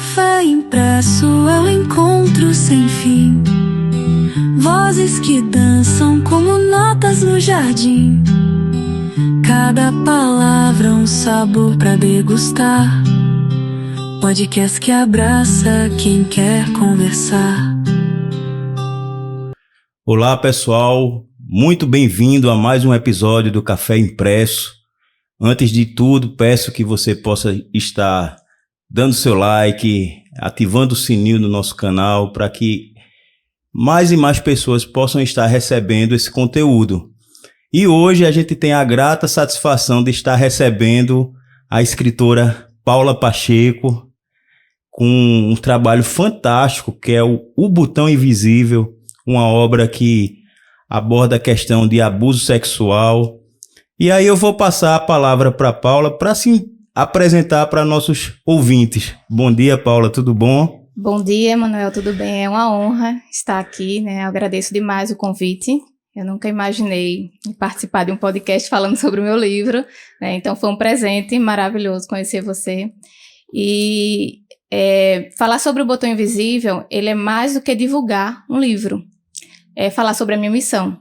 Café Impresso é o encontro sem fim. Vozes que dançam como notas no jardim. Cada palavra um sabor pra degustar. Podcast que abraça quem quer conversar. Olá pessoal, muito bem-vindo a mais um episódio do Café Impresso. Antes de tudo, peço que você possa estar dando seu like, ativando o sininho no nosso canal para que mais e mais pessoas possam estar recebendo esse conteúdo. E hoje a gente tem a grata satisfação de estar recebendo a escritora Paula Pacheco com um trabalho fantástico que é o Botão Invisível, uma obra que aborda a questão de abuso sexual. E aí eu vou passar a palavra para a Paula para se apresentar para nossos ouvintes. Bom dia, Paula, tudo bom? Bom dia, Manuel, tudo bem? É uma honra estar aqui, né? Eu agradeço demais o convite. Eu nunca imaginei participar de um podcast falando sobre o meu livro, né? Então foi um presente maravilhoso conhecer você. E falar sobre o Botão Invisível, ele é mais do que divulgar um livro. É falar sobre a minha missão.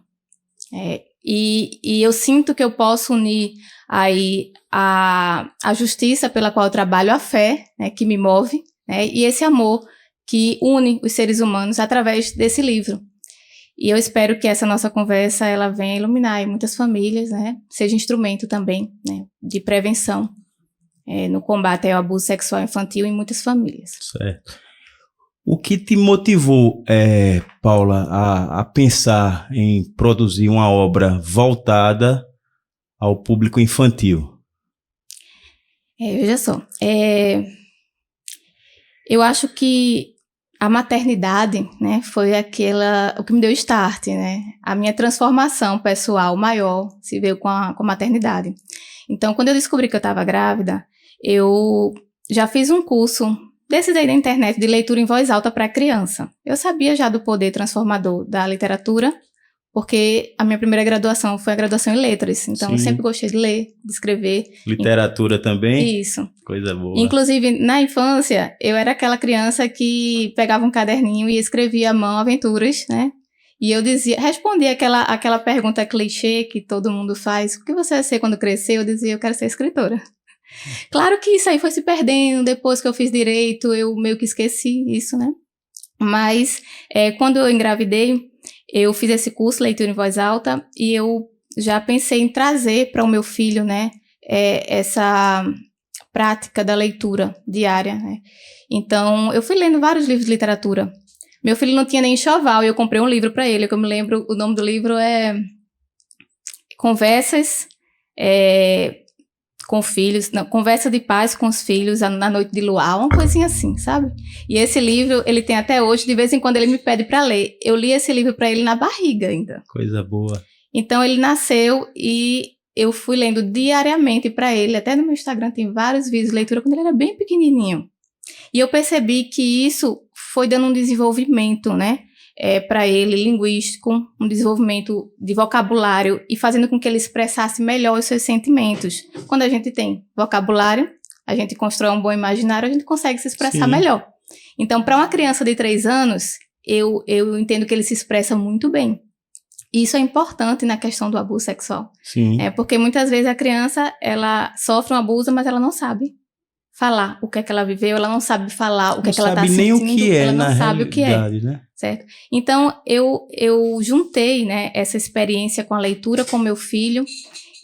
E eu sinto que eu posso unir aí a justiça pela qual eu trabalho, a fé, né, que me move, né, e esse amor que une os seres humanos através desse livro. E eu espero que essa nossa conversa ela venha iluminar aí muitas famílias, né, seja instrumento também, né, de prevenção no combate ao abuso sexual infantil em muitas famílias. Certo. O que te motivou, Paula, a pensar em produzir uma obra voltada ao público infantil? Veja só, eu acho que a maternidade, né, foi o que me deu start, né? A minha transformação pessoal maior se veio com a maternidade. Então, quando eu descobri que eu estava grávida, eu já fiz um curso desses aí da internet de leitura em voz alta para criança. Eu sabia já do poder transformador da literatura, porque a minha primeira graduação foi a graduação em letras. Então, Sim. Eu sempre gostei de ler, de escrever. Literatura também? Isso. Coisa boa. Inclusive, na infância, eu era aquela criança que pegava um caderninho e escrevia à mão aventuras, né? E eu respondia aquela pergunta clichê que todo mundo faz: o que você vai ser quando crescer? Eu dizia: eu quero ser escritora. Claro que isso aí foi se perdendo, depois que eu fiz direito, eu meio que esqueci isso, né? Mas, quando eu engravidei, eu fiz esse curso, Leitura em Voz Alta, e eu já pensei em trazer para o meu filho, né, essa prática da leitura diária, né? Então, eu fui lendo vários livros de literatura. Meu filho não tinha nem enxoval, e eu comprei um livro para ele, que eu me lembro, o nome do livro é Conversas com filhos, não, Conversa de Paz com os Filhos na Noite de Luar, uma coisinha assim, sabe? E esse livro, ele tem até hoje, de vez em quando ele me pede para ler. Eu li esse livro para ele na barriga ainda. Coisa boa. Então ele nasceu e eu fui lendo diariamente para ele, até no meu Instagram tem vários vídeos de leitura quando ele era bem pequenininho. E eu percebi que isso foi dando um desenvolvimento, né? Para ele, linguístico, um desenvolvimento de vocabulário e fazendo com que ele expressasse melhor os seus sentimentos. Quando a gente tem vocabulário, a gente constrói um bom imaginário, a gente consegue se expressar Sim. melhor. Então, para uma criança de 3 anos, eu entendo que ele se expressa muito bem. E isso é importante na questão do abuso sexual. Sim. Porque muitas vezes a criança, ela sofre um abuso, mas ela não sabe falar o que é que ela viveu, ela não sabe falar o que é que ela está sentindo, nem o que é, ela não na sabe o que é, né? certo? Então, eu juntei, né, essa experiência com a leitura com meu filho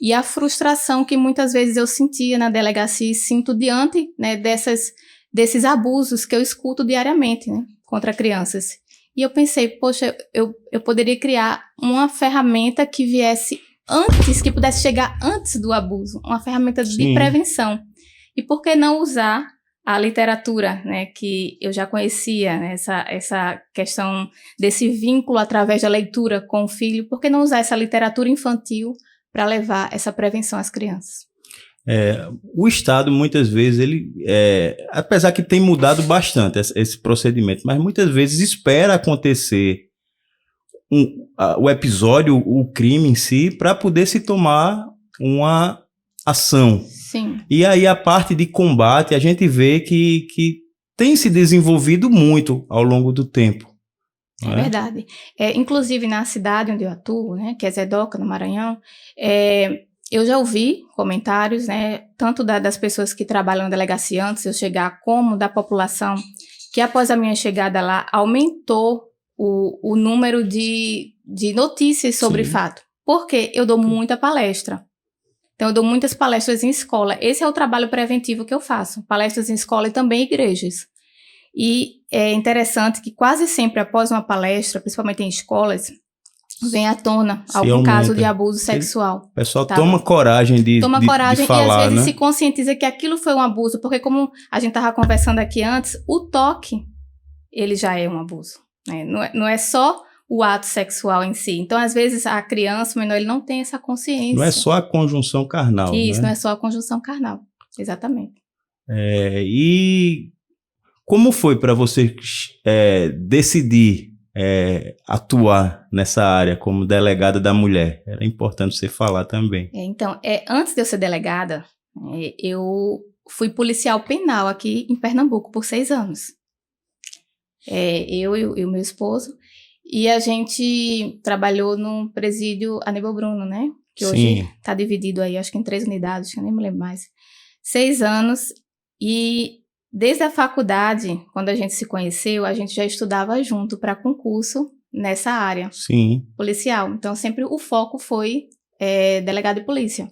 e a frustração que muitas vezes eu sentia na delegacia e sinto diante, né, desses abusos que eu escuto diariamente, né, contra crianças. E eu pensei, poxa, eu poderia criar uma ferramenta que viesse antes, que pudesse chegar antes do abuso, uma ferramenta de prevenção. E por que não usar a literatura, né, que eu já conhecia, né, essa questão desse vínculo através da leitura com o filho, por que não usar essa literatura infantil para levar essa prevenção às crianças? O Estado, muitas vezes, ele, apesar que tem mudado bastante esse procedimento, mas muitas vezes espera acontecer o episódio, o crime em si, para poder se tomar uma ação. Sim. E aí a parte de combate, a gente vê que tem se desenvolvido muito ao longo do tempo. É verdade. Inclusive, na cidade onde eu atuo, né, que é Zedoca, no Maranhão, eu já ouvi comentários, né, tanto das pessoas que trabalham na delegacia antes de eu chegar, como da população, que após a minha chegada lá, aumentou o número de notícias sobre fato. Porque eu dou muita palestra. Então, eu dou muitas palestras em escola. Esse é o trabalho preventivo que eu faço. Palestras em escola e também em igrejas. E é interessante que quase sempre após uma palestra, principalmente em escolas, vem à tona algum caso de abuso sexual. O pessoal toma coragem de falar, e às vezes né? se conscientiza que aquilo foi um abuso, porque como a gente estava conversando aqui antes, o toque, ele já é um abuso, né? Não é só o ato sexual em si. Então, às vezes, a criança, o menor, ele não tem essa consciência. Não é só a conjunção carnal, Isso, né? não é só a conjunção carnal. Exatamente. E como foi para você decidir atuar nessa área como delegada da mulher? Era importante você falar também. Então, antes de eu ser delegada, eu fui policial penal aqui em Pernambuco por 6 anos. Eu e o meu esposo. E a gente trabalhou no presídio Aníbal Bruno, né? Que hoje está dividido aí, acho que em 3 unidades, que eu nem me lembro mais. 6 anos. E desde a faculdade, quando a gente se conheceu, a gente já estudava junto para concurso nessa área policial. Então, sempre o foco foi delegado de polícia.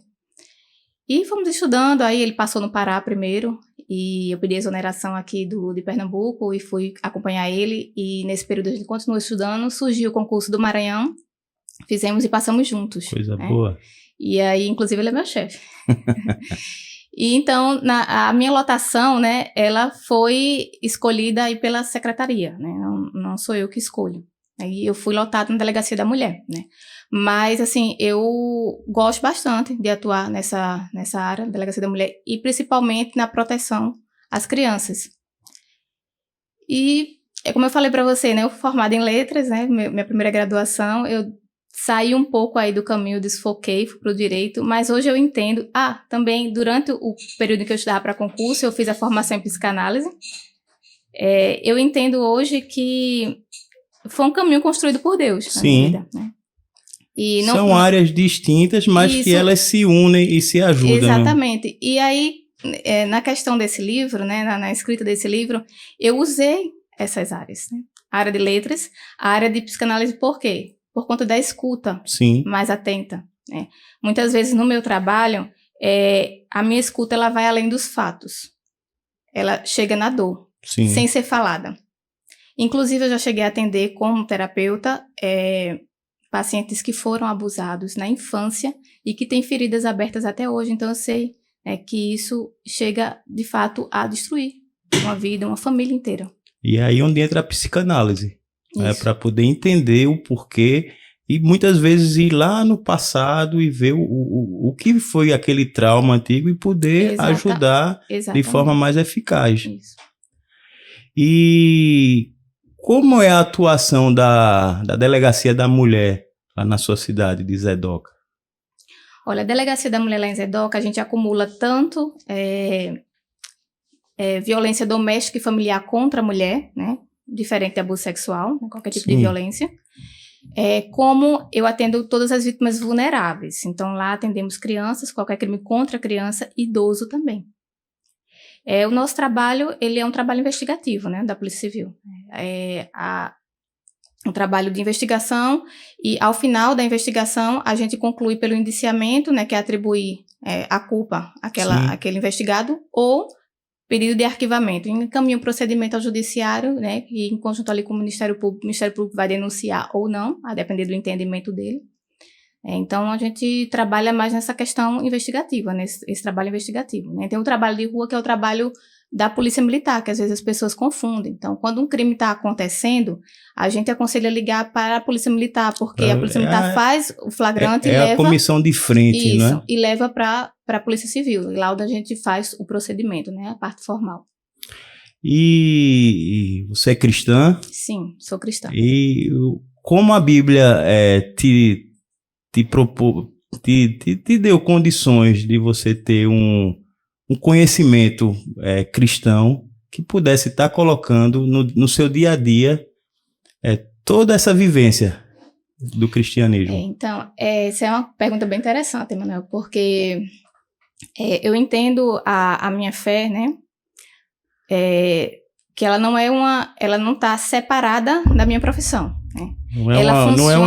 E fomos estudando, aí ele passou no Pará primeiro, e eu pedi exoneração aqui de Pernambuco e fui acompanhar ele, e nesse período a gente continuou estudando, surgiu o concurso do Maranhão, fizemos e passamos juntos. Coisa boa. E aí, inclusive, ele é meu chefe. E então, a minha lotação, né, ela foi escolhida aí pela secretaria, né, não sou eu que escolho. Aí eu fui lotada na Delegacia da Mulher, né. Mas, assim, eu gosto bastante de atuar nessa área, Delegacia da Mulher, e principalmente na proteção às crianças. E, como eu falei para você, né, eu fui formada em letras, né, minha primeira graduação, eu saí um pouco aí do caminho, desfoquei, fui para o direito, mas hoje eu entendo. Também, durante o período em que eu estudava para concurso, eu fiz a formação em psicanálise. Eu entendo hoje que foi um caminho construído por Deus na minha vida, né? E são áreas distintas, mas que elas se unem e se ajudam. Exatamente. Né? E aí, na questão desse livro, né, na escrita desse livro, eu usei essas áreas, né? A área de letras, a área de psicanálise, por quê? Por conta da escuta mais atenta, né? Muitas vezes no meu trabalho, a minha escuta ela vai além dos fatos. Ela chega na dor, sem ser falada. Inclusive, eu já cheguei a atender como terapeuta pacientes que foram abusados na infância e que têm feridas abertas até hoje. Então, eu sei que isso chega, de fato, a destruir uma vida, uma família inteira. E aí onde entra a psicanálise, para poder entender o porquê e muitas vezes ir lá no passado e ver o que foi aquele trauma antigo e poder ajudar de forma mais eficaz. Isso. E como é a atuação da Delegacia da Mulher lá na sua cidade de Zedoca? Olha, a Delegacia da Mulher lá em Zedoca, a gente acumula tanto violência doméstica e familiar contra a mulher, né? Diferente de abuso sexual, qualquer tipo de violência. Como eu atendo todas as vítimas vulneráveis. Então, lá atendemos crianças, qualquer crime contra a criança, idoso também. O nosso trabalho, ele é um trabalho investigativo, né, da Polícia Civil. Um trabalho de investigação e, ao final da investigação, a gente conclui pelo indiciamento, né, que é atribuir a culpa àquele investigado, ou pedido de arquivamento. Encaminha o procedimento ao judiciário, né, e em conjunto ali com o Ministério Público vai denunciar ou não, a depender do entendimento dele. Então, a gente trabalha mais nessa questão investigativa, nesse trabalho investigativo, né? Tem o trabalho de rua, que é o trabalho da Polícia Militar, que às vezes as pessoas confundem. Então, quando um crime está acontecendo, a gente aconselha ligar para a Polícia Militar, porque a Polícia Militar faz o flagrante e leva... a comissão de frente, isso, né? E leva para a Polícia Civil, lá onde a gente faz o procedimento, né? A parte formal. E você é cristã? Sim, sou cristã. E como a Bíblia te deu condições de você ter um conhecimento cristão que pudesse estar colocando no seu dia a dia toda essa vivência do cristianismo. Então, essa é uma pergunta bem interessante, Emanuel, porque eu entendo a minha fé, né? Que ela não está separada da minha profissão. Né? Não é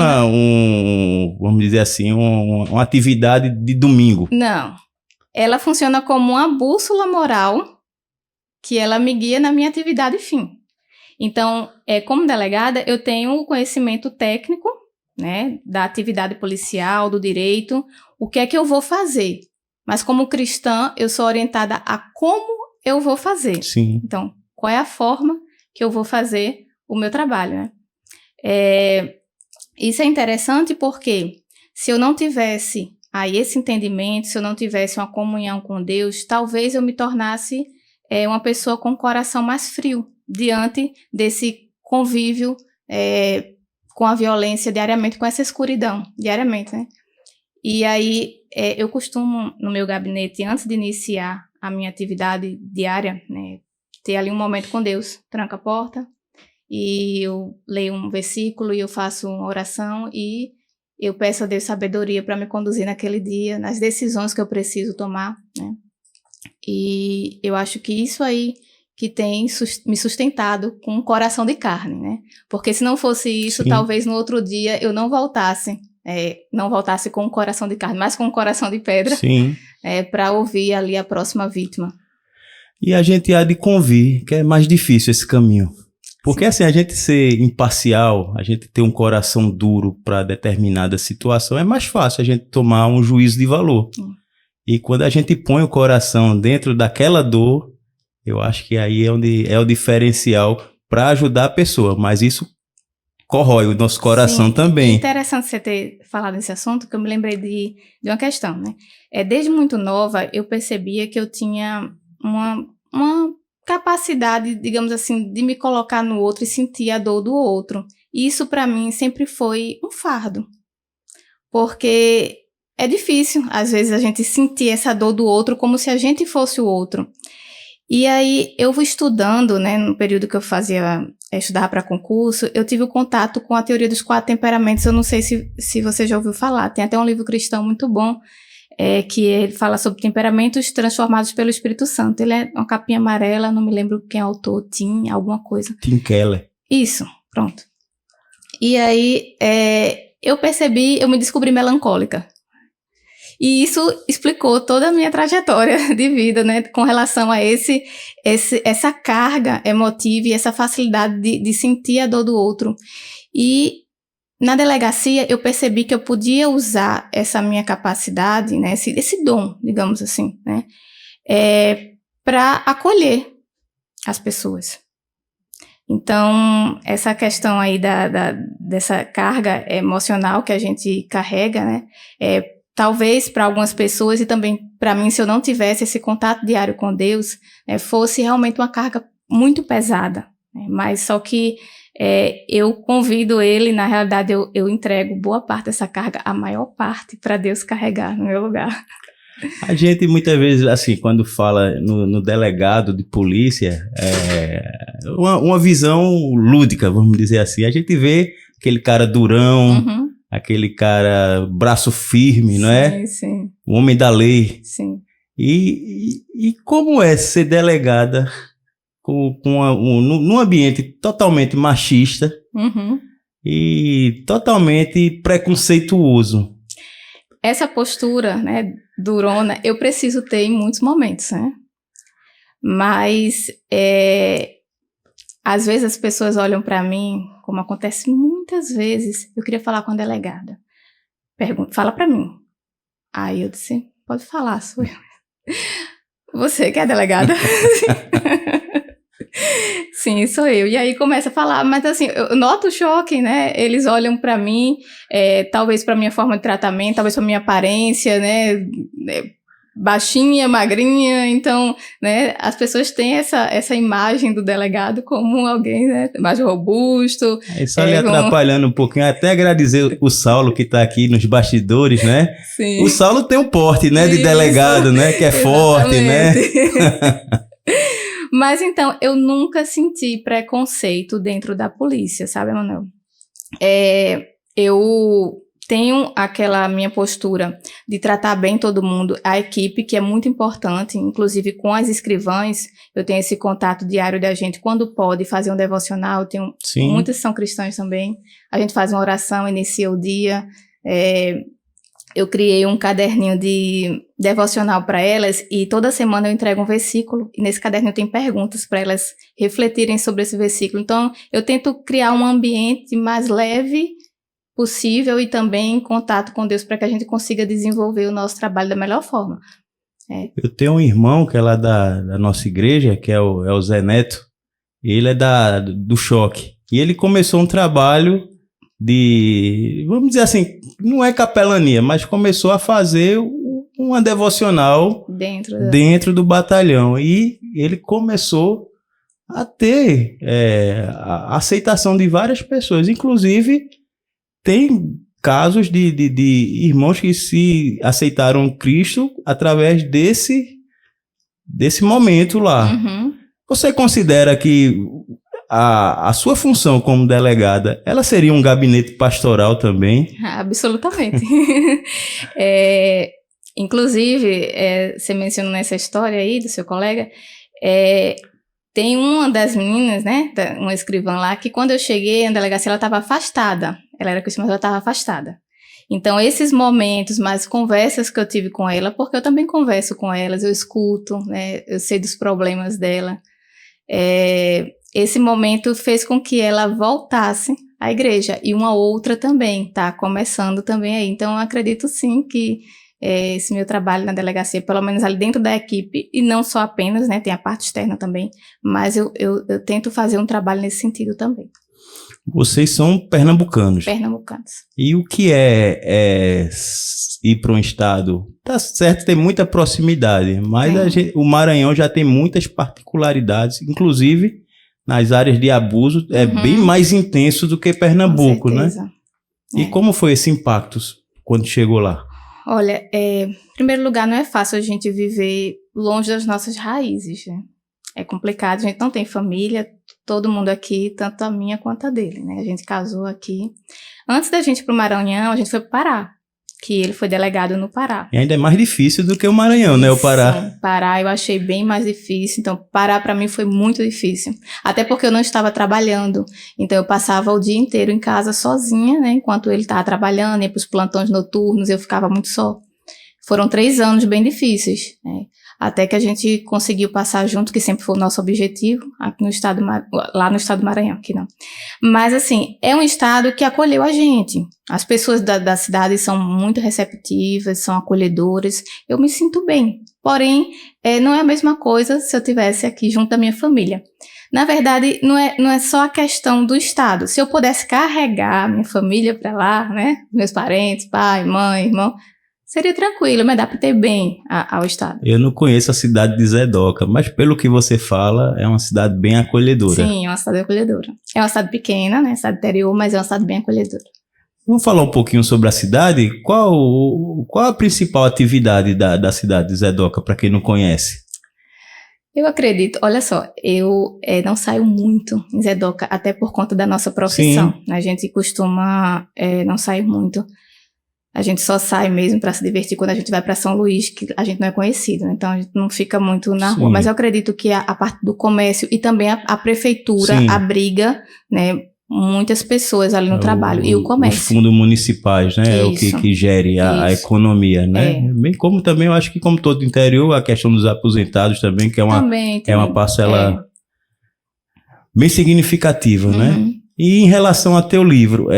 vamos dizer assim, uma atividade de domingo. Não. Ela funciona como uma bússola moral que ela me guia na minha atividade fim. Então, como delegada, eu tenho o conhecimento técnico, né, da atividade policial, do direito, o que é que eu vou fazer. Mas como cristã, eu sou orientada a como eu vou fazer. Sim. Então, qual é a forma que eu vou fazer o meu trabalho, né? Isso é interessante porque se eu não tivesse aí esse entendimento, se eu não tivesse uma comunhão com Deus, talvez eu me tornasse uma pessoa com o coração mais frio diante desse convívio com a violência diariamente, com essa escuridão diariamente, né? E aí eu costumo, no meu gabinete, antes de iniciar a minha atividade diária, né, ter ali um momento com Deus, tranca a porta, e eu leio um versículo e eu faço uma oração e eu peço a Deus sabedoria para me conduzir naquele dia, nas decisões que eu preciso tomar, né? E eu acho que isso aí que tem me sustentado com um coração de carne, né? Porque se não fosse isso, Sim. talvez no outro dia eu não voltasse com um coração de carne, mas com um coração de pedra, Sim. Para ouvir ali a próxima vítima. E a gente há de convir que é mais difícil esse caminho. Porque assim, a gente ser imparcial, a gente ter um coração duro para determinada situação, é mais fácil a gente tomar um juízo de valor. E quando a gente põe o coração dentro daquela dor, eu acho que aí é o diferencial para ajudar a pessoa. Mas isso corrói o nosso coração. Sim, também. É interessante você ter falado nesse assunto, que eu me lembrei de uma questão, né? Desde muito nova, eu percebia que eu tinha uma capacidade, digamos assim, de me colocar no outro e sentir a dor do outro. E isso, para mim, sempre foi um fardo. Porque é difícil, às vezes, a gente sentir essa dor do outro como se a gente fosse o outro. E aí, eu vou estudando, né, no período que eu estudava para concurso, eu tive o contato com a teoria dos 4 temperamentos. Eu não sei se você já ouviu falar. Tem até um livro cristão muito bom, que ele fala sobre temperamentos transformados pelo Espírito Santo. Ele é uma capinha amarela, não me lembro quem é o autor, Tim, alguma coisa. Tim Keller. Isso, pronto. E aí, eu me descobri melancólica. E isso explicou toda a minha trajetória de vida, né, com relação a essa carga emotiva e essa facilidade de sentir a dor do outro. E na delegacia eu percebi que eu podia usar essa minha capacidade, né, esse dom, digamos assim, né, para acolher as pessoas. Então, essa questão aí dessa carga emocional que a gente carrega, né, talvez para algumas pessoas e também para mim, se eu não tivesse esse contato diário com Deus, fosse realmente uma carga muito pesada. Né? Mas só que eu convido ele, na realidade eu entrego boa parte dessa carga, a maior parte, para Deus carregar no meu lugar. A gente muitas vezes, assim, quando fala no delegado de polícia, uma visão lúdica, vamos dizer assim. A gente vê aquele cara durão, aquele cara braço firme, não é? Sim. O homem da lei. Sim. E como é ser delegada num ambiente totalmente machista e totalmente preconceituoso? Essa postura, né, durona, eu preciso ter em muitos momentos, né? Mas, às vezes as pessoas olham para mim, como acontece muitas vezes, eu queria falar com a delegada. Fala para mim. Aí eu disse, pode falar, sou eu. Você que é a delegada? Sim, sou eu. E aí começa a falar, mas assim, eu noto o choque, né? Eles olham pra mim, talvez pra minha forma de tratamento, talvez pra minha aparência, né? Baixinha, magrinha, então, né? As pessoas têm essa imagem do delegado como alguém, né? Mais robusto. Só lhe atrapalhando um pouquinho, até agradecer o Saulo que tá aqui nos bastidores, né? Sim. O Saulo tem um porte, né? De delegado, né? Que é forte, né? Mas então, eu nunca senti preconceito dentro da polícia, sabe, Emanuel? Eu tenho aquela minha postura de tratar bem todo mundo, a equipe, que é muito importante, inclusive com as escrivãs, eu tenho esse contato diário da gente, quando pode fazer um devocional, eu tenho muitas são cristãs também, a gente faz uma oração, inicia o dia, eu criei um caderninho de devocional para elas e toda semana eu entrego um versículo e nesse caderninho tem perguntas para elas refletirem sobre esse versículo. Então, eu tento criar um ambiente mais leve possível e também em contato com Deus para que a gente consiga desenvolver o nosso trabalho da melhor forma. Eu tenho um irmão que é lá da nossa igreja, que é o Zé Neto, ele é do Choque. E ele começou um trabalho de, vamos dizer assim, não é capelania, mas começou a fazer uma devocional dentro do batalhão. E ele começou a ter a aceitação de várias pessoas, inclusive tem casos de irmãos que se aceitaram Cristo através desse momento lá. Uhum. Você considera que a sua função como delegada, ela seria um gabinete pastoral também? Absolutamente. Inclusive, você mencionou nessa história aí do seu colega, tem uma das meninas, né, uma escrivã lá, que quando eu cheguei na delegacia, ela estava afastada. Ela era cristã, mas ela estava afastada. Então, esses momentos, mais conversas que eu tive com ela, porque eu também converso com elas, eu escuto, né, eu sei dos problemas dela. Esse momento fez com que ela voltasse à igreja. E uma outra também, tá começando também aí. Então, eu acredito sim que esse meu trabalho na delegacia, pelo menos ali dentro da equipe, e não só apenas, né, tem a parte externa também, mas eu tento fazer um trabalho nesse sentido também. Vocês são pernambucanos. Pernambucanos. E o que é ir para um estado? Tá certo, tem muita proximidade, mas o Maranhão já tem muitas particularidades, inclusive nas áreas de abuso, bem mais intenso do que Pernambuco, né? E como foi esse impacto quando chegou lá? Olha, em primeiro lugar, não é fácil a gente viver longe das nossas raízes, né? É complicado, a gente não tem família, todo mundo aqui, tanto a minha quanto a dele, né? A gente casou aqui. Antes da gente ir pro Maranhão, a gente foi pro Pará, que ele foi delegado no Pará. E ainda é mais difícil do que o Maranhão, né? O Pará. Pará eu achei bem mais difícil, então Pará para mim foi muito difícil. Até porque eu não estava trabalhando, então eu passava o dia inteiro em casa sozinha, né? Enquanto ele estava trabalhando, ia pros plantões noturnos, eu ficava muito só. Foram 3 anos bem difíceis, né? Até que a gente conseguiu passar junto, que sempre foi o nosso objetivo, aqui no estado, lá no estado do Maranhão, aqui não. Mas assim, é um estado que acolheu a gente. As pessoas da cidade são muito receptivas, são acolhedoras. Eu me sinto bem. Porém, não é a mesma coisa se eu estivesse aqui junto da minha família. Na verdade, não é só a questão do estado. Se eu pudesse carregar minha família para lá, né? Meus parentes, pai, mãe, irmão, seria tranquilo, mas dá para ter bem ao estado. Eu não conheço a cidade de Zedoca, mas pelo que você fala, é uma cidade bem acolhedora. Sim, é uma cidade acolhedora. É uma cidade pequena, né? Cidade interior, mas é uma cidade bem acolhedora. Vamos falar um pouquinho sobre a cidade? Qual a principal atividade da cidade de Zedoca, para quem não conhece? Eu acredito, olha só, eu não saio muito em Zedoca, até por conta da nossa profissão. Sim. A gente costuma não sair muito. A gente só sai mesmo para se divertir quando a gente vai para São Luís, que a gente não é conhecido, né? Então a gente não fica muito na rua. Mas eu acredito que a parte do comércio e também a prefeitura Sim. abriga, né, muitas pessoas ali no trabalho. E o comércio. Os fundos municipais, né? Isso. É o que gere a economia, né? Bem como também, eu acho que como todo interior, a questão dos aposentados também, que é uma parcela bem significativa, né? E em relação ao teu livro,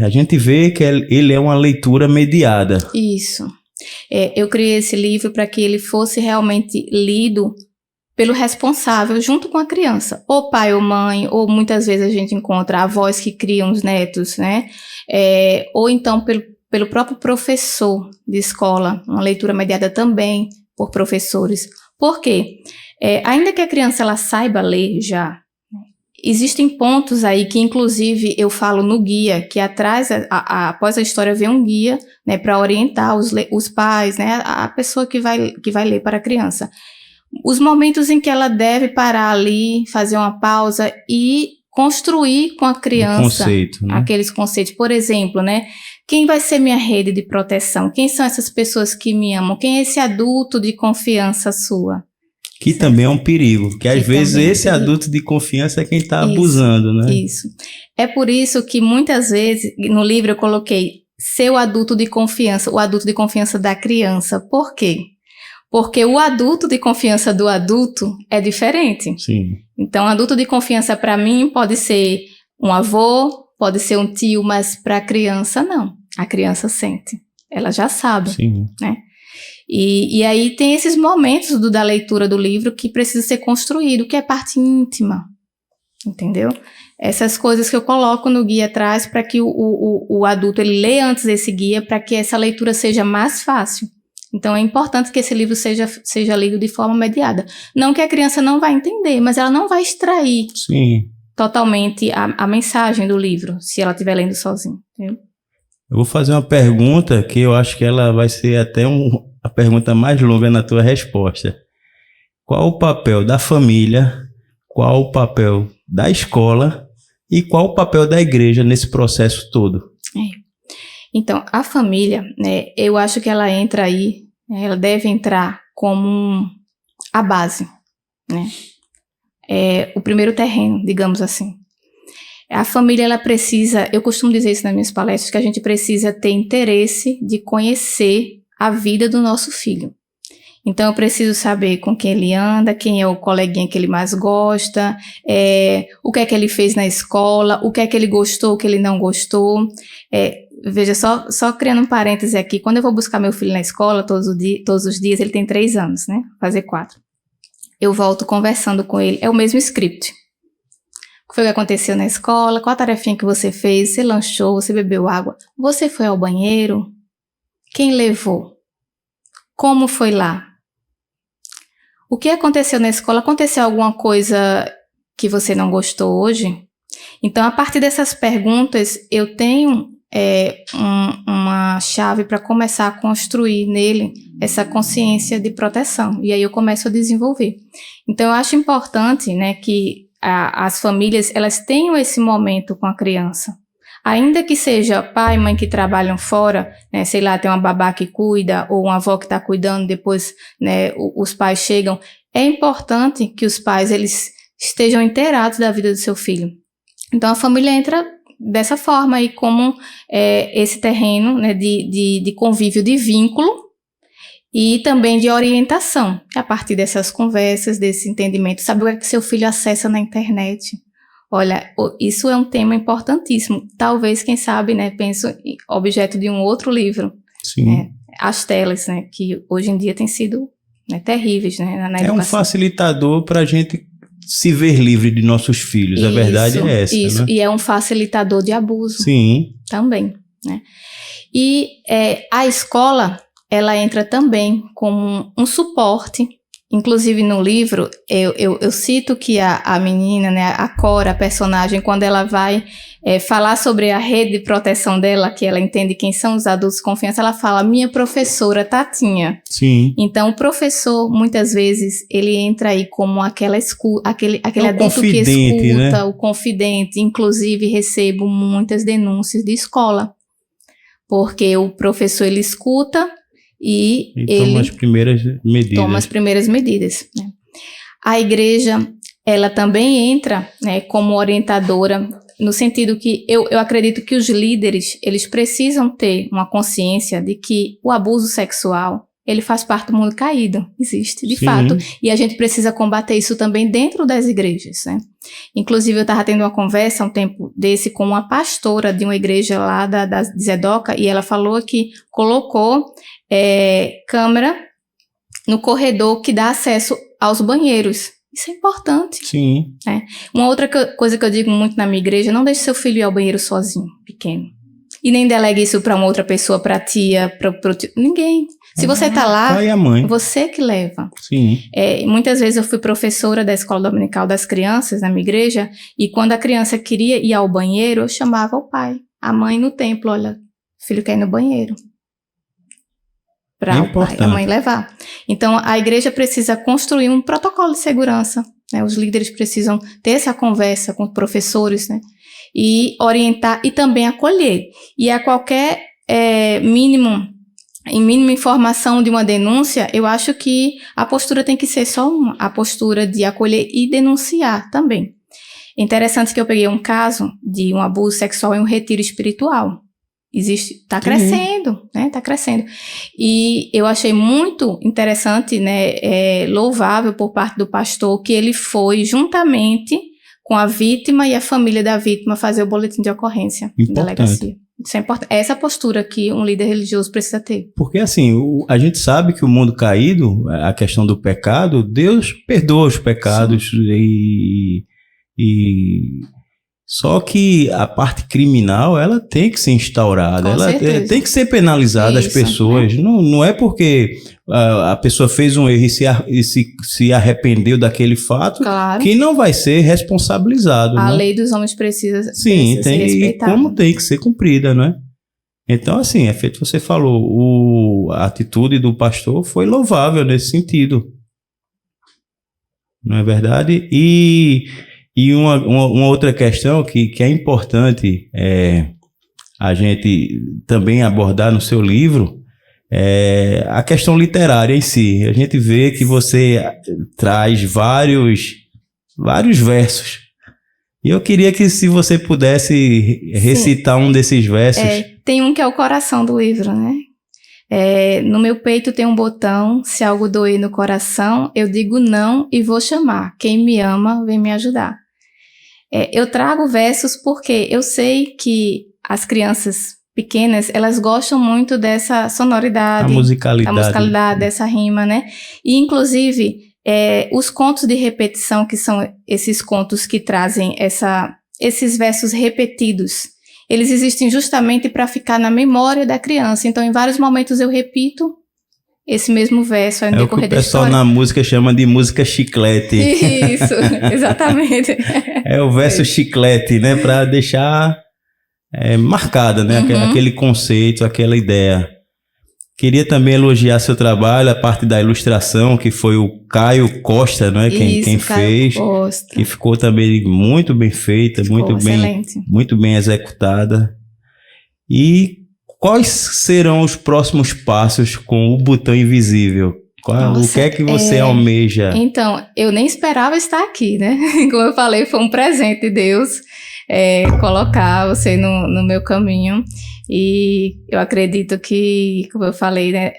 a gente vê que ele é uma leitura mediada. Isso. Eu criei esse livro para que ele fosse realmente lido pelo responsável junto com a criança. Ou pai ou mãe, ou muitas vezes a gente encontra avós que criam os netos, né? Ou então pelo próprio professor de escola, uma leitura mediada também por professores. Por quê? Ainda que a criança ela saiba ler já, existem pontos aí que, inclusive, eu falo no guia, que atrás, após a história, vem um guia, né, para orientar os pais, né, a pessoa que vai ler para a criança. os momentos em que ela deve parar ali, fazer uma pausa e construir com a criança conceito, né? aqueles conceitos. Por exemplo, né? Quem vai ser minha rede de proteção? Quem são essas pessoas que me amam? Quem é esse adulto de confiança sua? Que Certo. também é um perigo, que às vezes também é um esse perigo. adulto de confiança é quem está Isso, abusando, né? Isso. É por isso que muitas vezes, no livro eu coloquei seu adulto de confiança, o adulto de confiança da criança. Por quê? Porque o adulto de confiança do adulto é diferente. Sim. Então, adulto de confiança para mim pode ser um avô, pode ser um tio, mas para a criança não. A criança sente, ela já sabe, Sim. né? E aí tem esses momentos da leitura do livro que precisa ser construído, que é parte íntima, entendeu? Essas coisas que eu coloco no guia atrás para que o adulto ele leia antes desse guia para que essa leitura seja mais fácil. Então é importante que esse livro seja lido de forma mediada. Não que a criança não vai entender, mas ela não vai extrair Sim. totalmente a mensagem do livro, se ela estiver lendo sozinha. Entendeu? Eu vou fazer uma pergunta que eu acho que ela vai ser até a pergunta mais longa na tua resposta. Qual o papel da família, qual o papel da escola e qual o papel da igreja nesse processo todo? Então, a família, né, eu acho que ela entra aí, né, ela deve entrar como a base, né? É o primeiro terreno, digamos assim. A família, ela precisa, eu costumo dizer isso nas minhas palestras, que a gente precisa ter interesse de conhecer a vida do nosso filho. Então, eu preciso saber com quem ele anda, quem é o coleguinha que ele mais gosta, o que é que ele fez na escola, o que é que ele gostou, o que ele não gostou. Veja, só criando um parêntese aqui, quando eu vou buscar meu filho na escola, todos os dias, ele tem 3 anos, né? Fazer 4. Eu volto conversando com ele, é o mesmo script. O que foi que aconteceu na escola? Qual a tarefinha que você fez? Você lanchou? Você bebeu água? Você foi ao banheiro? Quem levou? Como foi lá? O que aconteceu na escola? Aconteceu alguma coisa que você não gostou hoje? Então, a partir dessas perguntas, eu tenho uma chave para começar a construir nele essa consciência de proteção. E aí eu começo a desenvolver. Então, eu acho importante, né, que as famílias elas tenham esse momento com a criança. Ainda que seja pai e mãe que trabalham fora, né, sei lá, tem uma babá que cuida ou uma avó que está cuidando, depois, né, os pais chegam. É importante que os pais eles estejam inteirados da vida do seu filho. Então, a família entra dessa forma aí como esse terreno, né, de convívio, de vínculo e também de orientação. A partir dessas conversas, desse entendimento, sabe o que é que seu filho acessa na internet? Olha, isso é um tema importantíssimo. Talvez, quem sabe, né, penso em objeto de um outro livro. Sim. Né, as telas, né, que hoje em dia têm sido, né, terríveis, né, na educação. É um facilitador para a gente se ver livre de nossos filhos. Isso, a verdade é essa, isso. né? E é um facilitador de abuso. Sim. Também, né? E a escola, ela entra também como um suporte. Inclusive no livro, eu cito que a menina, né, a Cora, a personagem, quando ela vai falar sobre a rede de proteção dela, que ela entende quem são os adultos de confiança, ela fala, minha professora Tatinha. Sim. Então, o professor, muitas vezes, ele entra aí como aquele adulto que escuta, né? O confidente. Inclusive, recebo muitas denúncias de escola, porque o professor, ele escuta e ele toma as primeiras medidas. Né? A igreja, ela também entra, né, como orientadora, no sentido que eu acredito que os líderes, eles precisam ter uma consciência de que o abuso sexual, ele faz parte do mundo caído, existe, de fato, e a gente precisa combater isso também dentro das igrejas, né? Inclusive, eu estava tendo uma conversa um tempo desse com uma pastora de uma igreja lá da Zedoca, e ela falou que colocou câmera no corredor que dá acesso aos banheiros. Isso é importante. Sim. Né? Uma outra coisa que eu digo muito na minha igreja, não deixe seu filho ir ao banheiro sozinho, pequeno. E nem delegue isso para uma outra pessoa, para tia, para tio, ninguém. Se você está lá, pai e a mãe. Você que leva. Sim. Muitas vezes eu fui professora da escola dominical das crianças na minha igreja, e quando a criança queria ir ao banheiro, eu chamava o pai, a mãe no templo, olha, filho quer ir no banheiro. para o pai, a mãe levar. Então, a igreja precisa construir um protocolo de segurança, né? Os líderes precisam ter essa conversa com os professores, né? E orientar e também acolher. E a qualquer mínima informação de uma denúncia, eu acho que a postura tem que ser só uma, a postura de acolher e denunciar também. Interessante que eu peguei um caso de um abuso sexual em um retiro espiritual. Está crescendo, né? Está crescendo. E eu achei muito interessante, né? Louvável por parte do pastor que ele foi juntamente com a vítima e a família da vítima fazer o boletim de ocorrência na delegacia. Isso é importante. É essa postura que um líder religioso precisa ter. Porque assim, a gente sabe que o mundo caído, a questão do pecado, Deus perdoa os pecados e só que a parte criminal, ela tem que ser instaurada, ela tem que ser penalizada. Isso, as pessoas, né? Não é porque a pessoa fez um erro e se arrependeu daquele fato, claro, que não vai ser responsabilizado. A né? lei dos homens precisa ser respeitada. E como tem que ser cumprida, né? Então, assim, é feito você falou, a atitude do pastor foi louvável nesse sentido. Não é verdade? E uma outra questão que é importante a gente também abordar no seu livro é a questão literária em si. A gente vê que você traz vários versos. E eu queria que se você pudesse recitar um desses versos. Tem um que é o coração do livro, né? No meu peito tem um botão, se algo doer no coração, eu digo não e vou chamar. Quem me ama, vem me ajudar. Eu trago versos porque eu sei que as crianças pequenas, elas gostam muito dessa sonoridade. A musicalidade dessa rima, né? E, inclusive, os contos de repetição, que são esses contos que trazem esses versos repetidos, eles existem justamente para ficar na memória da criança. Então, em vários momentos eu repito esse mesmo verso no decorrer da história. O pessoal na música chama de música chiclete. Isso, exatamente. É o verso chiclete, né? Para deixar marcada, né? Aquele conceito, aquela ideia. Queria também elogiar seu trabalho, a parte da ilustração, que foi o Caio Costa, né? Quem fez. Costa. Que ficou também muito bem feita, muito bem executada. E quais serão os próximos passos com o Botão Invisível? O que é que você almeja? Então, eu nem esperava estar aqui, né? Como eu falei, foi um presente de Deus colocar você no meu caminho. E eu acredito que, como eu falei, né,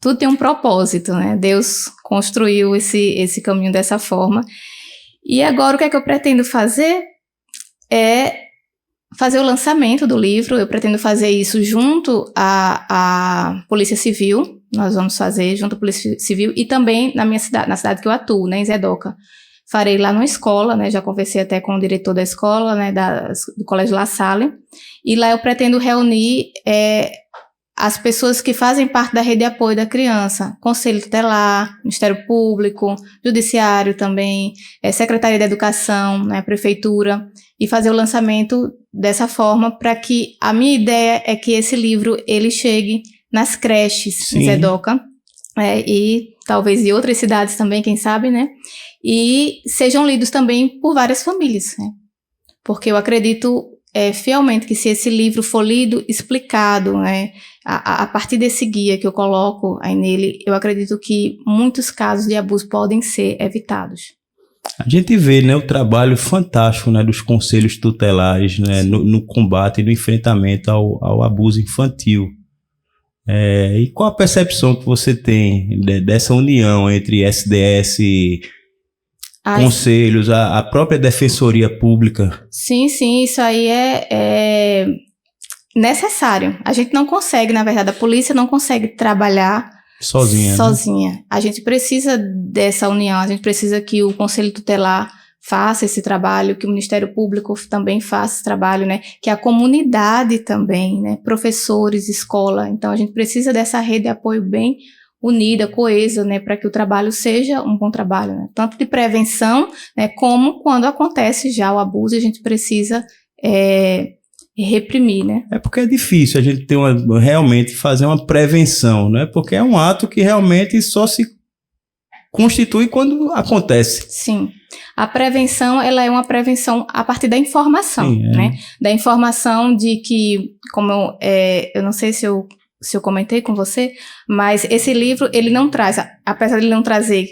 tudo tem um propósito, né? Deus construiu esse caminho dessa forma. E agora o que é que eu pretendo fazer? Fazer o lançamento do livro. Eu pretendo fazer isso junto à Polícia Civil. Nós vamos fazer junto à Polícia Civil e também na minha cidade, na cidade que eu atuo, né, em Zedoca. Farei lá numa escola, né, já conversei até com o diretor da escola, né, do Colégio La Salle, e lá eu pretendo reunir as pessoas que fazem parte da rede de apoio da criança, Conselho Tutelar, Ministério Público, Judiciário também, Secretaria da Educação, né, Prefeitura, e fazer o lançamento dessa forma para que a minha ideia é que esse livro ele chegue nas creches em Zedoca, e talvez em outras cidades também, quem sabe, né? E sejam lidos também por várias famílias, né? Porque eu acredito fielmente que se esse livro for lido, explicado, né? A partir desse guia que eu coloco aí nele, eu acredito que muitos casos de abuso podem ser evitados. A gente vê, né, o trabalho fantástico, né, dos conselhos tutelares, né, no combate e no enfrentamento ao abuso infantil. E qual a percepção que você tem dessa união entre SDS, conselhos, a própria Defensoria Pública? Sim, isso aí é necessário. A gente não consegue, na verdade, a polícia não consegue trabalhar sozinha. Né? A gente precisa dessa união, a gente precisa que o Conselho Tutelar faça esse trabalho, que o Ministério Público também faça esse trabalho, né? Que a comunidade também, né? Professores, escola. Então, a gente precisa dessa rede de apoio bem unida, coesa, né? Para que o trabalho seja um bom trabalho, né? Tanto de prevenção, né? Como quando acontece já o abuso, a gente precisa reprimir, né? É porque é difícil a gente ter realmente fazer uma prevenção, né? Porque é um ato que realmente só se constitui quando acontece. Sim. A prevenção, ela é uma prevenção a partir da informação, Sim, né? Da informação de que, como eu não sei se eu comentei com você, mas esse livro, ele não traz, apesar de ele não trazer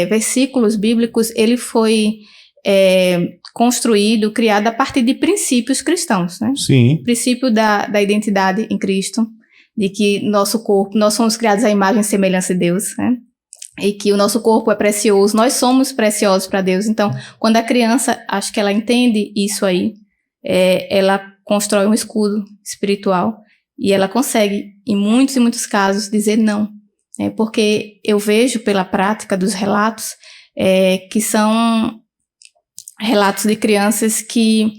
versículos bíblicos, ele foi construído, criado a partir de princípios cristãos, né? Sim. O princípio da identidade em Cristo, de que nosso corpo, nós somos criados à imagem e semelhança de Deus, né? E que o nosso corpo é precioso, nós somos preciosos para Deus. Então, quando a criança, acho que ela entende isso aí, ela constrói um escudo espiritual e ela consegue, em muitos e muitos casos, dizer não. Porque eu vejo pela prática dos relatos que são relatos de crianças que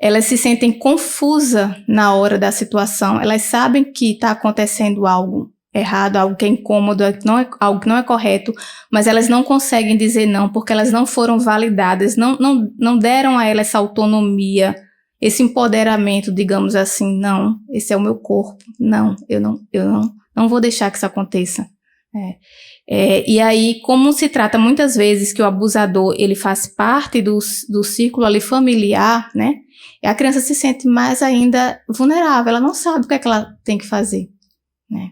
elas se sentem confusas na hora da situação, elas sabem que está acontecendo algo errado, algo que é incômodo, algo que não é correto, mas elas não conseguem dizer não, porque elas não foram validadas, não deram a ela essa autonomia, esse empoderamento, digamos assim, não, esse é o meu corpo, não, eu não vou deixar que isso aconteça. E aí, como se trata muitas vezes que o abusador, ele faz parte do círculo ali familiar, né, a criança se sente mais ainda vulnerável, ela não sabe o que é que ela tem que fazer, né.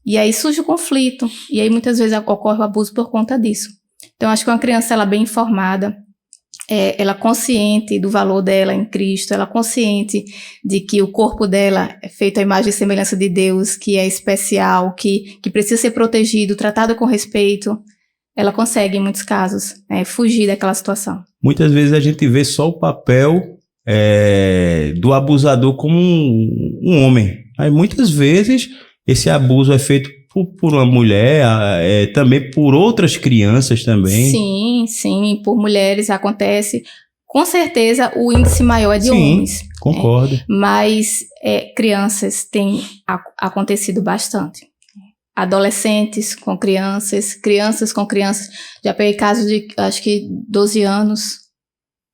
E aí surge o conflito, e aí muitas vezes ocorre o abuso por conta disso. Então, acho que uma criança, ela bem informada, ela consciente do valor dela em Cristo, ela consciente de que o corpo dela é feito à imagem e semelhança de Deus, que é especial, que precisa ser protegido, tratado com respeito, ela consegue, em muitos casos, fugir daquela situação. Muitas vezes a gente vê só o papel do abusador como um homem. Aí muitas vezes esse abuso é feito por uma mulher, também por outras crianças também. Sim, por mulheres acontece. Com certeza o índice maior é de homens. Concordo. Mas crianças tem acontecido bastante. Adolescentes com crianças, crianças com crianças. Já peguei casos de, acho que 12 anos,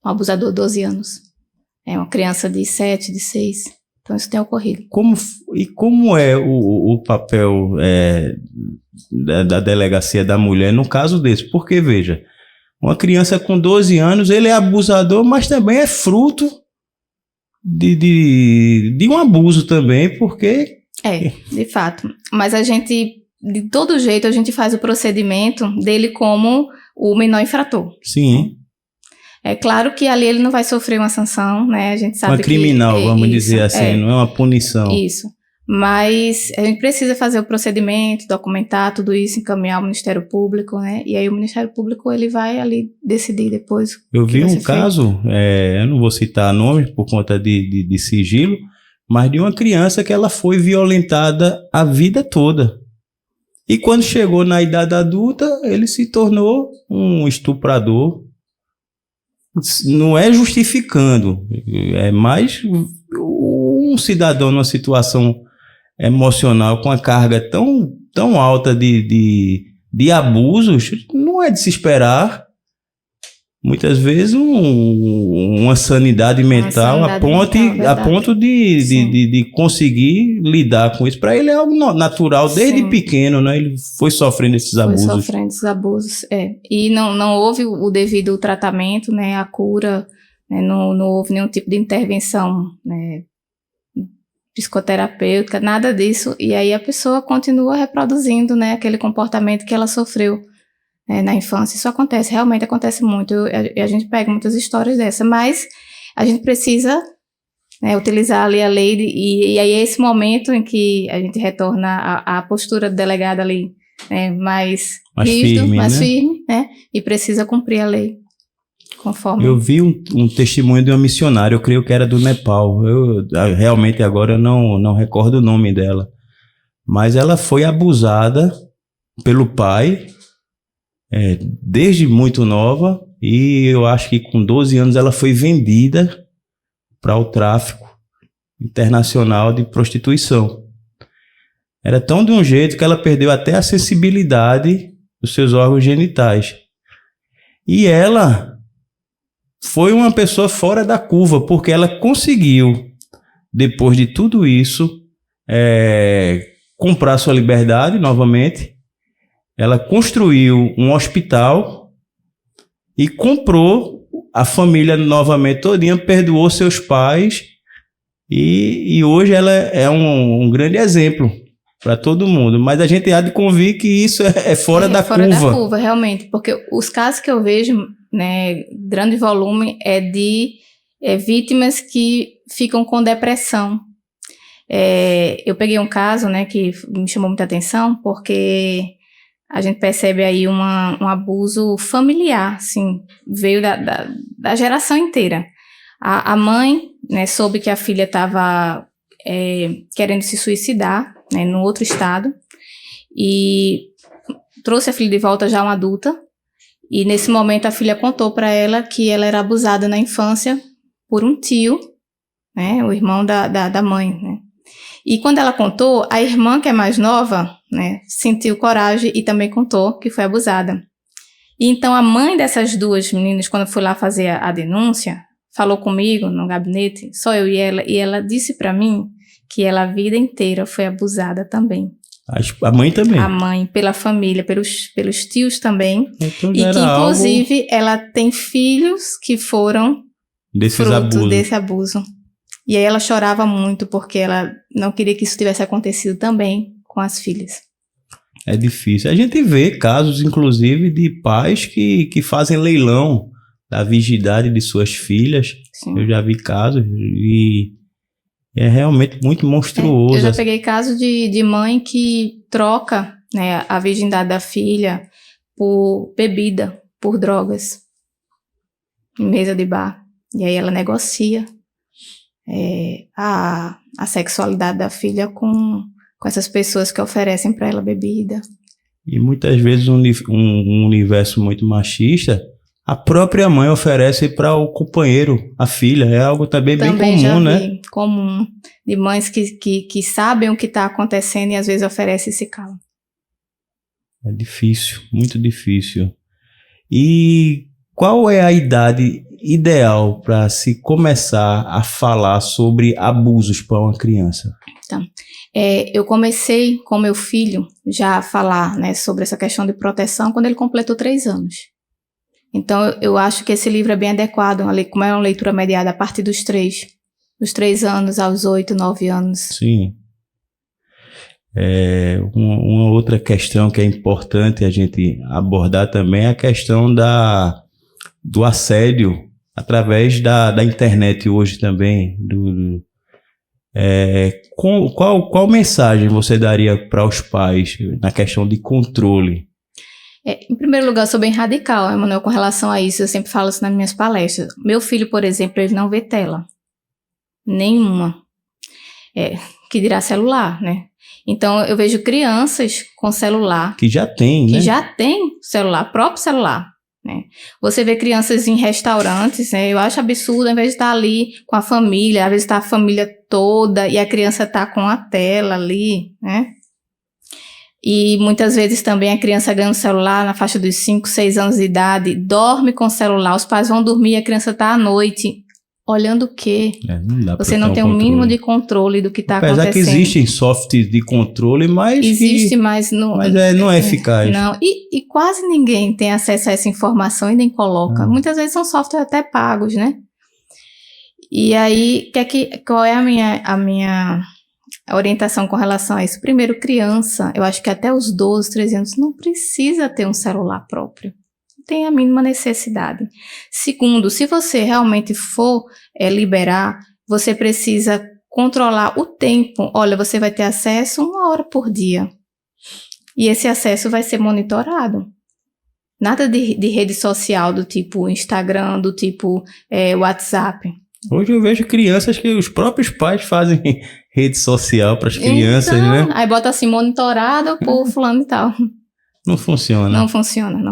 um abusador de 12 anos. Uma criança de 7, de 6. Então, isso tem ocorrido. Como é o papel da delegacia da mulher no caso desse? Porque, veja, uma criança com 12 anos, ele é abusador, mas também é fruto de um abuso também, porque... De fato. Mas a gente, de todo jeito, a gente faz o procedimento dele como o menor infrator. Sim. É claro que ali ele não vai sofrer uma sanção, né? A gente sabe uma criminal, que... vamos dizer assim, não é uma punição. Isso. Mas a gente precisa fazer o procedimento, documentar tudo isso, encaminhar ao Ministério Público, né? E aí o Ministério Público, ele vai ali decidir depois. Eu vi um caso, eu não vou citar nome por conta de sigilo, mas de uma criança que ela foi violentada a vida toda. E quando chegou na idade adulta, ele se tornou um estuprador. Não é justificando, é mais um cidadão numa situação emocional com a carga tão alta de abusos, não é de se esperar muitas vezes uma sanidade mental a ponto de conseguir lidar com isso. Para ele é algo natural, desde pequeno, né? Ele foi sofrendo esses abusos. E não houve o devido tratamento, né? A cura, né? Não houve nenhum tipo de intervenção, né? Psicoterapêutica, nada disso. E aí a pessoa continua reproduzindo, né? Aquele comportamento que ela sofreu na infância. Isso acontece, realmente acontece muito. A gente pega muitas histórias dessa, mas a gente precisa, né, utilizar ali a lei e aí é esse momento em que a gente retorna à postura do delegado ali, né, mais rígido, mais firme, né, e precisa cumprir a lei conforme. Eu vi um testemunho de uma missionária, eu creio que era do Nepal. Eu realmente agora não recordo o nome dela, mas ela foi abusada pelo pai desde muito nova, e eu acho que com 12 anos ela foi vendida para o tráfico internacional de prostituição. Era tão de um jeito que ela perdeu até a sensibilidade dos seus órgãos genitais. E ela foi uma pessoa fora da curva, porque ela conseguiu depois de tudo isso, comprar sua liberdade novamente. Ela construiu um hospital e comprou a família novamente todinha, perdoou seus pais e hoje ela é um grande exemplo para todo mundo. Mas a gente há de convir que isso é fora da curva. Fora da curva, realmente. Porque os casos que eu vejo, né, grande volume, é de vítimas que ficam com depressão. Eu peguei um caso, né, que me chamou muita atenção, porque a gente percebe aí um abuso familiar, assim, veio da geração inteira. A mãe, né, soube que a filha estava querendo se suicidar, né, no outro estado, e trouxe a filha de volta já uma adulta, e nesse momento a filha contou para ela que ela era abusada na infância por um tio, né, o irmão da mãe, né. E quando ela contou, a irmã, que é mais nova, né, sentiu coragem e também contou que foi abusada. E então a mãe dessas duas meninas, quando eu fui lá fazer a denúncia, falou comigo no gabinete, só eu e ela disse para mim que ela a vida inteira foi abusada também. A mãe também? A mãe, pela família, pelos tios também. Então, e que, inclusive, ela tem filhos que foram fruto desse abuso. E aí ela chorava muito porque ela não queria que isso tivesse acontecido também com as filhas. É difícil. A gente vê casos, inclusive, de pais que fazem leilão da virgindade de suas filhas. Sim. Eu já vi casos e é realmente muito monstruoso. Eu já peguei caso de mãe que troca, né, a virgindade da filha por bebida, por drogas, em mesa de bar. E aí ela negocia a sexualidade da filha com essas pessoas que oferecem para ela bebida. E muitas vezes um universo muito machista, a própria mãe oferece para o companheiro, a filha. É algo também bem comum, já vi, né? Comum, de mães que sabem o que está acontecendo e às vezes oferecem esse calo. É difícil, muito difícil. E qual é a idade ideal para se começar a falar sobre abusos para uma criança? Então, eu comecei com meu filho já a falar, né, sobre essa questão de proteção quando ele completou 3 anos. Então, eu acho que esse livro é bem adequado, como é uma leitura mediada a partir dos 3 anos aos 8, 9 anos. Sim. Uma outra questão que é importante a gente abordar também é a questão do assédio através da internet hoje também. Qual mensagem você daria para os pais na questão de controle? Em primeiro lugar, eu sou bem radical, Emanuel, com relação a isso. Eu sempre falo isso nas minhas palestras. Meu filho, por exemplo, ele não vê tela. Nenhuma. Que dirá celular, né? Então, eu vejo crianças com celular. Que já tem, né? Que já tem celular, próprio celular. Né? Você vê crianças em restaurantes, né? Eu acho absurdo, ao invés de estar ali com a família, às vezes está a família toda e a criança está com a tela ali, né? E muitas vezes também a criança ganha um celular na faixa dos 5, 6 anos de idade, dorme com o celular, os pais vão dormir e a criança está à noite. Olhando o quê? Você não tem o mínimo de controle do que está acontecendo. Apesar que existem softwares de controle, mas... Existe, mas não é eficaz. Não, e quase ninguém tem acesso a essa informação e nem coloca. Muitas vezes são softwares até pagos, né? E aí, qual é a minha orientação com relação a isso? Primeiro, criança, eu acho que até os 12, 13 anos, não precisa ter um celular próprio. Tem a mínima necessidade. Segundo, se você realmente for liberar, você precisa controlar o tempo. Olha, você vai ter acesso 1 hora por dia. E esse acesso vai ser monitorado. Nada de rede social do tipo Instagram, do tipo WhatsApp. Hoje eu vejo crianças que os próprios pais fazem rede social para as crianças, então, né? Aí bota assim, monitorado por fulano e tal. Não funciona. Não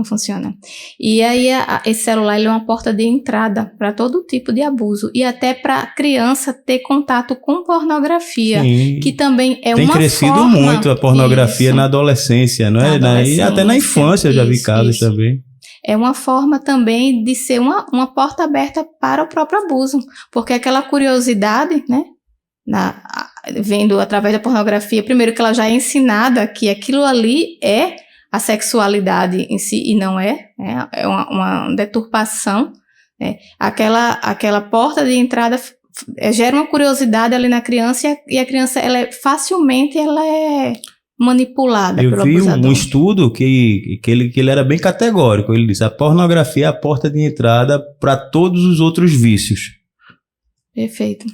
funciona. E aí, esse celular ele é uma porta de entrada para todo tipo de abuso. E até para a criança ter contato com pornografia. Sim. Que também é uma forma... Tem crescido muito a pornografia na adolescência, não é? E até na infância eu já vi casos também. É uma forma também de ser uma porta aberta para o próprio abuso. Porque aquela curiosidade, né? vendo através da pornografia, primeiro que ela já é ensinada que aquilo ali é a sexualidade em si, e não é uma deturpação, aquela porta de entrada gera uma curiosidade ali na criança, e a criança facilmente ela é manipulada pelo abusador. Eu vi um estudo que ele era bem categórico. Ele disse: a pornografia é a porta de entrada para todos os outros vícios. Perfeito.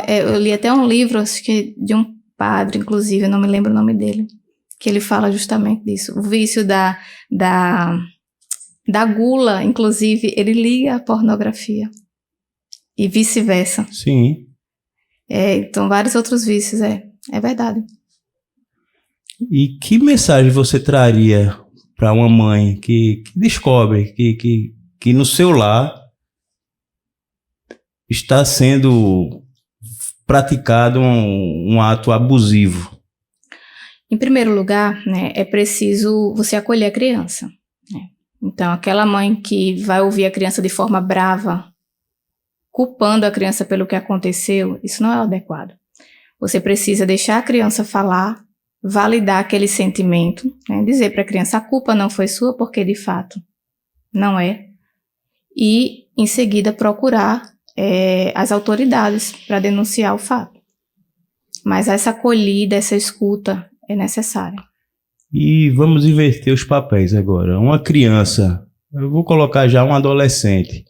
Eu li até um livro, acho que de um padre, inclusive, eu não me lembro o nome dele, que ele fala justamente disso. O vício da gula, inclusive, ele liga à pornografia. E vice-versa. Sim. Então, vários outros vícios, é verdade. E que mensagem você traria para uma mãe que descobre que no seu lar está sendo praticado um ato abusivo? Em primeiro lugar, né, é preciso você acolher a criança. Né? Então, aquela mãe que vai ouvir a criança de forma brava, culpando a criança pelo que aconteceu, isso não é adequado. Você precisa deixar a criança falar, validar aquele sentimento, né, dizer para a criança: a culpa não foi sua, porque de fato não é. E, em seguida, procurar as autoridades para denunciar o fato. Mas essa acolhida, essa escuta é necessária. E vamos inverter os papéis agora. Uma criança, eu vou colocar já um adolescente,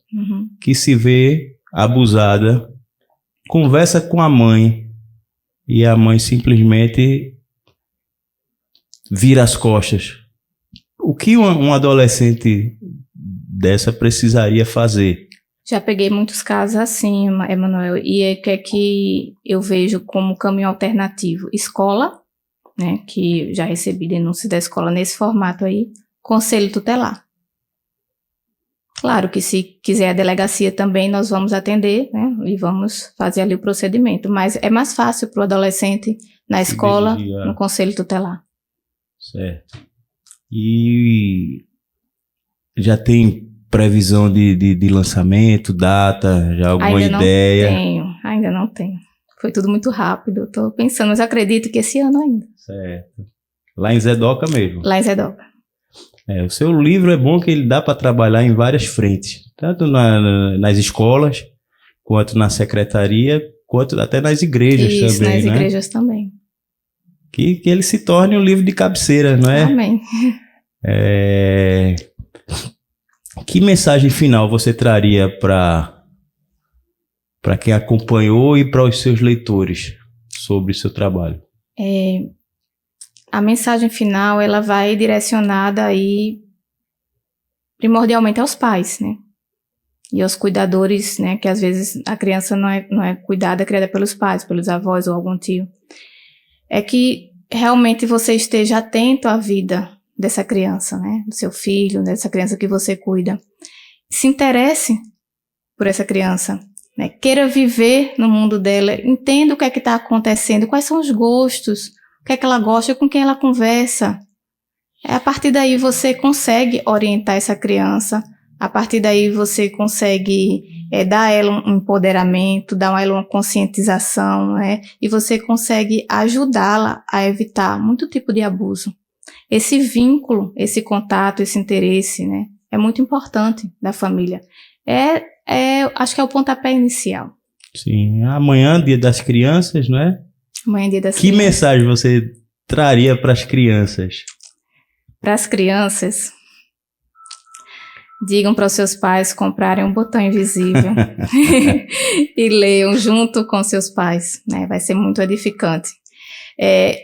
que se vê abusada, conversa com a mãe e a mãe simplesmente vira as costas. O que um adolescente dessa precisaria fazer? Já peguei muitos casos assim, Emanuel, e o que é que eu vejo como caminho alternativo? Escola, né, que já recebi denúncias da escola nesse formato aí, conselho tutelar. Claro que se quiser a delegacia também, nós vamos atender, né, e vamos fazer ali o procedimento, mas é mais fácil para o adolescente na escola, no conselho tutelar. Certo. E já tem previsão de lançamento, data, já alguma ideia? Ainda não tenho. Foi tudo muito rápido, estou pensando, mas acredito que esse ano ainda. Certo. Lá em Zedoca mesmo? Lá em Zedoca. O seu livro é bom que ele dá para trabalhar em várias frentes, tanto nas escolas, quanto na secretaria, quanto até nas igrejas. Isso, também, nas né? igrejas também. Que ele se torne um livro de cabeceira, não é? Amém. Que mensagem final você traria para quem acompanhou e para os seus leitores sobre o seu trabalho? A mensagem final, ela vai direcionada aí primordialmente aos pais, né? E aos cuidadores, né? Que às vezes a criança não é cuidada, é criada pelos pais, pelos avós ou algum tio. É que realmente você esteja atento à vida dessa criança, né? Do seu filho, dessa criança que você cuida. Se interesse por essa criança, né? Queira viver no mundo dela, entenda o que é que está acontecendo, quais são os gostos, o que é que ela gosta, com quem ela conversa. A partir daí você consegue orientar essa criança, a partir daí você consegue dar a ela um empoderamento, dar a ela uma conscientização, né? E você consegue ajudá-la a evitar muito tipo de abuso. Esse vínculo, esse contato, esse interesse, né, é muito importante da família. Acho que é o pontapé inicial. Sim, amanhã, Dia das Crianças, não é? Amanhã é Dia das Que Crianças. mensagem você traria para as crianças? Para as crianças, digam para os seus pais comprarem um botão invisível e leiam junto com seus pais, né? Vai ser muito edificante.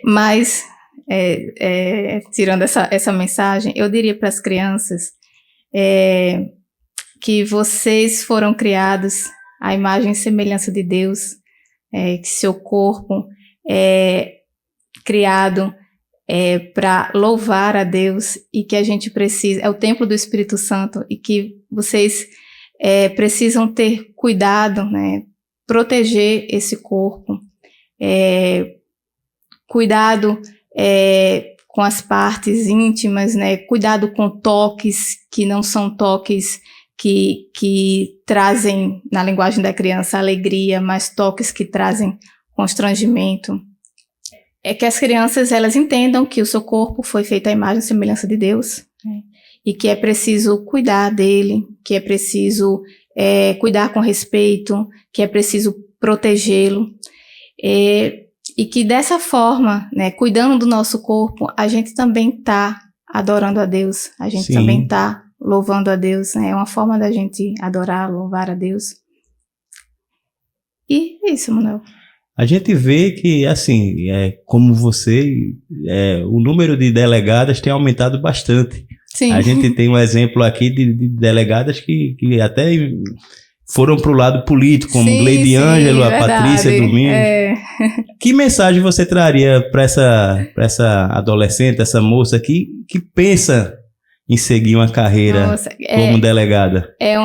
Mas, tirando essa mensagem, eu diria para as crianças que vocês foram criados à imagem e semelhança de Deus, que seu corpo é criado para louvar a Deus e que a gente precisa, é o templo do Espírito Santo e que vocês precisam ter cuidado, né, proteger esse corpo, cuidado com as partes íntimas, né, cuidado com toques que não são toques que trazem, na linguagem da criança, alegria, mas toques que trazem constrangimento, é que as crianças elas entendam que o seu corpo foi feito à imagem e semelhança de Deus, né? E que é preciso cuidar dele, que é preciso cuidar com respeito, que é preciso protegê-lo, e que dessa forma, né, cuidando do nosso corpo, a gente também está adorando a Deus, a gente também está louvando a Deus, né? É uma forma da gente adorar, louvar a Deus. E é isso, Manuel. A gente vê que, assim, como você, o número de delegadas tem aumentado bastante. Sim. A gente tem um exemplo aqui de delegadas que até foram para o lado político, como Gleide Ângelo, a Patrícia Domingos. Que mensagem você traria para essa adolescente, essa moça que pensa em seguir uma carreira como delegada? É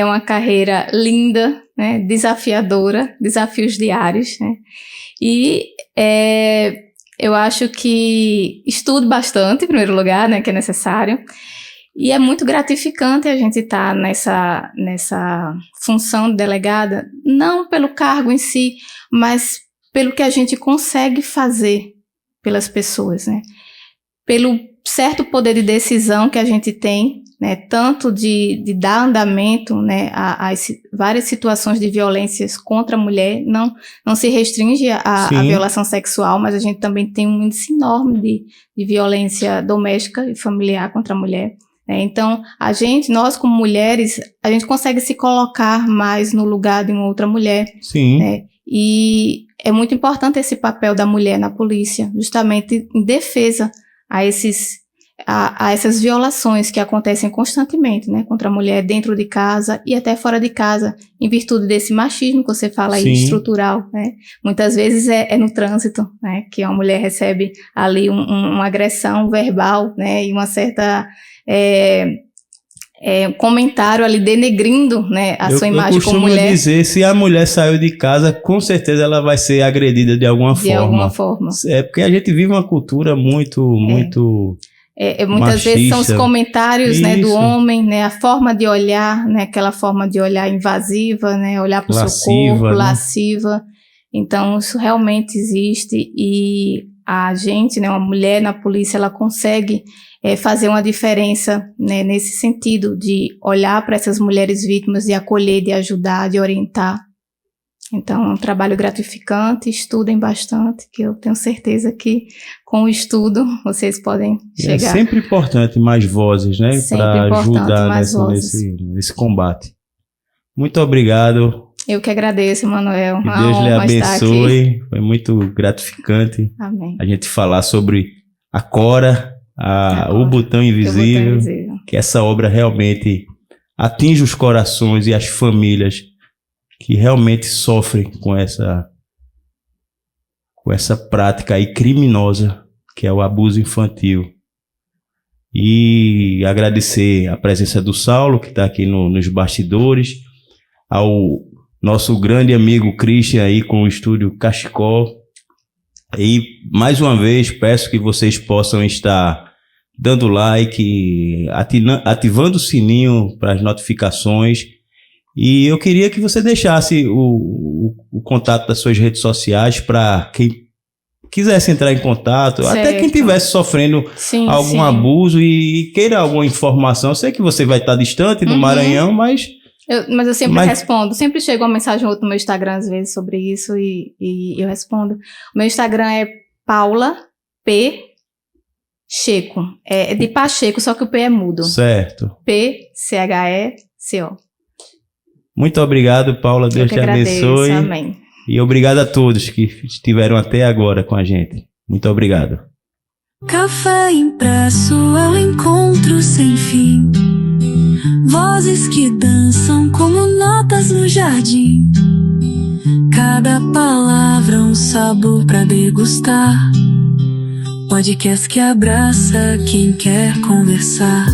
uma carreira linda, né? Desafiadora, desafios diários, né? E eu acho que estudo bastante, em primeiro lugar, né? Que é necessário. E é muito gratificante a gente estar nessa função de delegada, não pelo cargo em si, mas pelo que a gente consegue fazer pelas pessoas, né? Pelo certo poder de decisão que a gente tem, né? Tanto de dar andamento, né, a várias situações de violências contra a mulher, não se restringe à violação sexual, mas a gente também tem um índice enorme de violência doméstica e familiar contra a mulher. Então, nós como mulheres, a gente consegue se colocar mais no lugar de uma outra mulher. Sim. Né? E é muito importante esse papel da mulher na polícia, justamente em defesa a essas violações que acontecem constantemente, né, contra a mulher dentro de casa e até fora de casa, em virtude desse machismo que você fala aí, estrutural, né? Muitas vezes é no trânsito, né, que a mulher recebe ali uma agressão verbal, né, e uma certa um comentário ali denegrindo, né, a sua imagem como mulher. Eu costumo dizer, se a mulher saiu de casa, com certeza ela vai ser agredida de alguma forma. De alguma forma. Porque a gente vive uma cultura muito muitas machista. Vezes são os comentários, né, do homem, né, a forma de olhar, né, aquela forma de olhar invasiva, né, olhar para o seu corpo, né? Lasciva. Então, isso realmente existe e a gente, né, uma mulher na polícia, ela consegue fazer uma diferença, né, nesse sentido de olhar para essas mulheres vítimas, de acolher, de ajudar, de orientar. Então, é um trabalho gratificante, estudem bastante, que eu tenho certeza que com o estudo vocês podem chegar. É sempre importante mais vozes, né, para ajudar nesse combate. Muito obrigado. Eu que agradeço, Manuel. Que Deus lhe abençoe. Foi muito gratificante. Amém. A gente falar sobre a Cora, o Botão Invisível, que essa obra realmente atinge os corações e as famílias que realmente sofrem com essa prática aí criminosa, que é o abuso infantil. E agradecer a presença do Saulo, que está aqui nos bastidores, ao nosso grande amigo Christian aí com o estúdio Cachecol. E mais uma vez peço que vocês possam estar dando like, ativando o sininho para as notificações. E eu queria que você deixasse o contato das suas redes sociais para quem quisesse entrar em contato, certo. Até quem estivesse sofrendo algum abuso e queira alguma informação. Eu sei que você vai estar distante no Maranhão, mas eu sempre respondo. Sempre chega uma mensagem ou outra no meu Instagram, às vezes, sobre isso e eu respondo. O meu Instagram é Paula P. Checo. É de Pacheco, só que o P é mudo. Certo. P-C-H-E-C-O. Muito obrigado, Paula. Deus te abençoe. Amém. E obrigado a todos que estiveram até agora com a gente. Muito obrigado. Café Impresso é um encontro sem fim. Vozes que dançam como notas no jardim. Cada palavra um sabor pra degustar. Podcast que abraça quem quer conversar.